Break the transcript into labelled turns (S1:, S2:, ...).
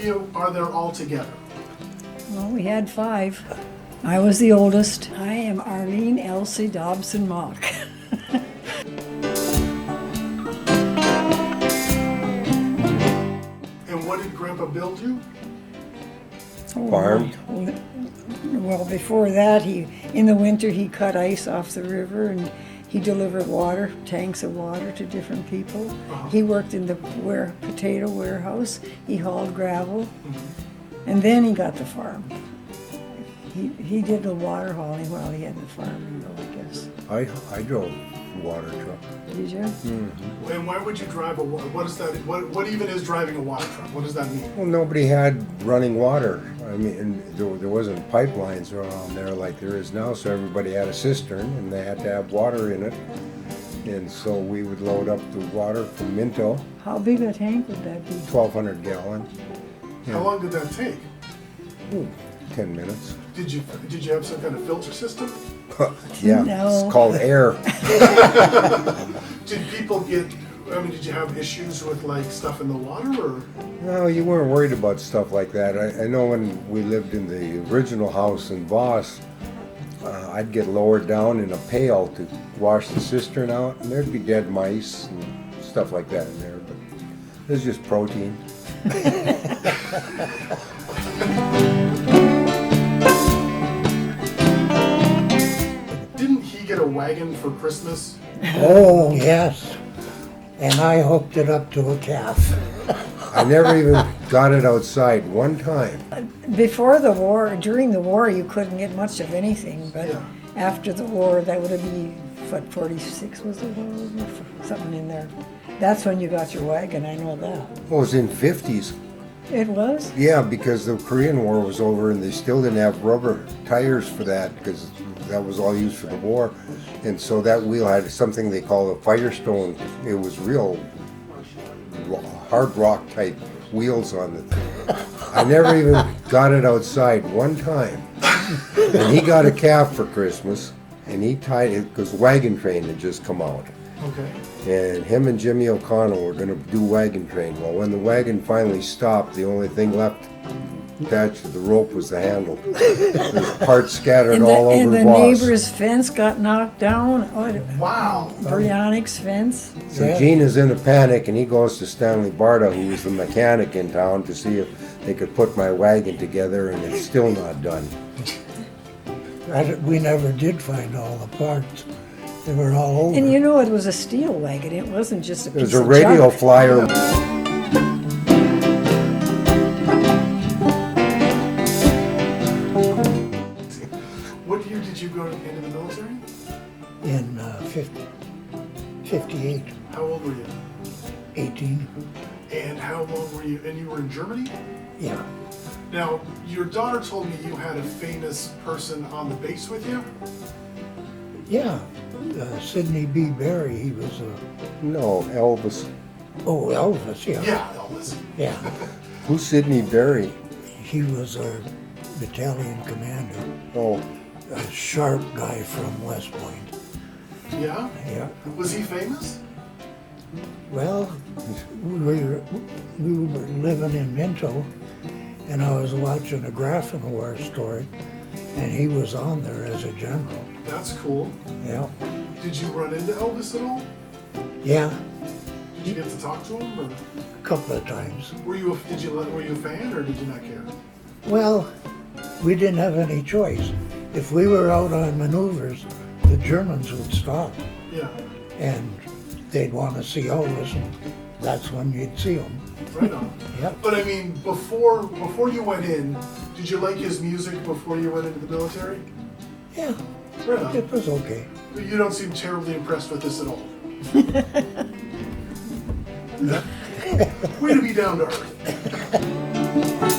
S1: you are there all together?
S2: Well, we had 5. I was the oldest. I am Arlene Elsie Dobson Mock.
S1: And what did Grandpa build you?
S3: Farm.
S2: Well, before that, in the winter he cut ice off the river and he delivered water, tanks of water to different people. He worked in the potato warehouse. He hauled gravel, and then he got the farm. He did the water hauling while he had the farm, though, I guess.
S3: I drove a water truck.
S2: Did you?
S1: And why would you drive what is that? What even is driving a water truck? What does that mean?
S3: Well, nobody had running water. I mean, there wasn't pipelines around there like there is now, so everybody had a cistern and they had to have water in it. And so we would load up the water from Minto,
S2: How big a tank would that be?
S3: 1,200 gallon.
S1: How long did that take?
S3: 10 minutes.
S1: Did you have some kind of filter system?
S3: Yeah,
S2: No.
S3: it's called air.
S1: Did people did you have issues with like stuff in the water or?
S3: No, you weren't worried about stuff like that. I know when we lived in the original house in Voss, I'd get lowered down in a pail to wash the cistern out, and there'd be dead mice and stuff like that in there, but it was just protein.
S1: Didn't he get a wagon for Christmas?
S4: Oh, yes. And I hooked it up to a calf.
S3: I never even got it outside one time.
S2: Before the war, during the war, you couldn't get much of anything, but
S1: Yeah.
S2: after the war, that would have been, 46 was the war, something in there. That's when you got your wagon, I know that.
S3: Well, it was in 50s.
S2: It was?
S3: Yeah, because the Korean War was over and they still didn't have rubber tires for that because that was all used for the war. And so that wheel had something they call a Firestone. It was real hard rock type wheels on the thing. I never even got it outside one time. And he got a calf for Christmas and he tied it because Wagon Train had just come out.
S1: Okay.
S3: And him and Jimmy O'Connell were going to do Wagon Train. Well, when the wagon finally stopped, the only thing left attached to the rope was the handle. There's parts scattered all over
S2: And the
S3: Voss.
S2: neighbor's fence got knocked down.
S1: Wow.
S2: Brionics fence.
S3: So
S4: Yeah.
S3: Gene is in a panic, and he goes to Stanley Barta, who was the mechanic in town, to see if they could put my wagon together, and it's still not done.
S4: We never did find all the parts. They were all over.
S2: And you know, it was a steel wagon. It wasn't just a
S3: It
S2: piece
S3: was a
S2: of
S3: radio
S2: junk.
S3: flyer.
S1: What year did you go into the military?
S4: In 58,
S1: How old were you?
S4: 18.
S1: And how long were you? And you were in Germany?
S4: Yeah.
S1: Now, your daughter told me you had a famous person on the base with you.
S4: Yeah. Sidney B. Barry, he was a...
S3: No, Elvis.
S4: Oh, Elvis, yeah.
S1: Yeah, Elvis.
S4: Yeah.
S3: Who's Sidney Barry?
S4: He was a battalion commander.
S3: Oh,
S4: A sharp guy from West Point.
S1: Yeah?
S4: Yeah.
S1: Was he famous?
S4: Well, we were living in Minto, and I was watching a Graffin War story, and he was on there as a general.
S1: That's cool.
S4: Yeah.
S1: Did you run into Elvis at all?
S4: Yeah,
S1: Did you get to talk to him, or
S4: a couple of times.
S1: were you a fan, or did you not care?
S4: Well, we didn't have any choice. If we were out on maneuvers, the Germans would stop,
S1: Yeah.
S4: and they'd want to see Elvis, and that's when you'd see him.
S1: Right on.
S4: Yep.
S1: But I mean, before you went in, did you like his music before you went into the military?
S4: Yeah,
S1: Right on.
S4: it was okay.
S1: But you don't seem terribly impressed with this at all. Way to be down to earth.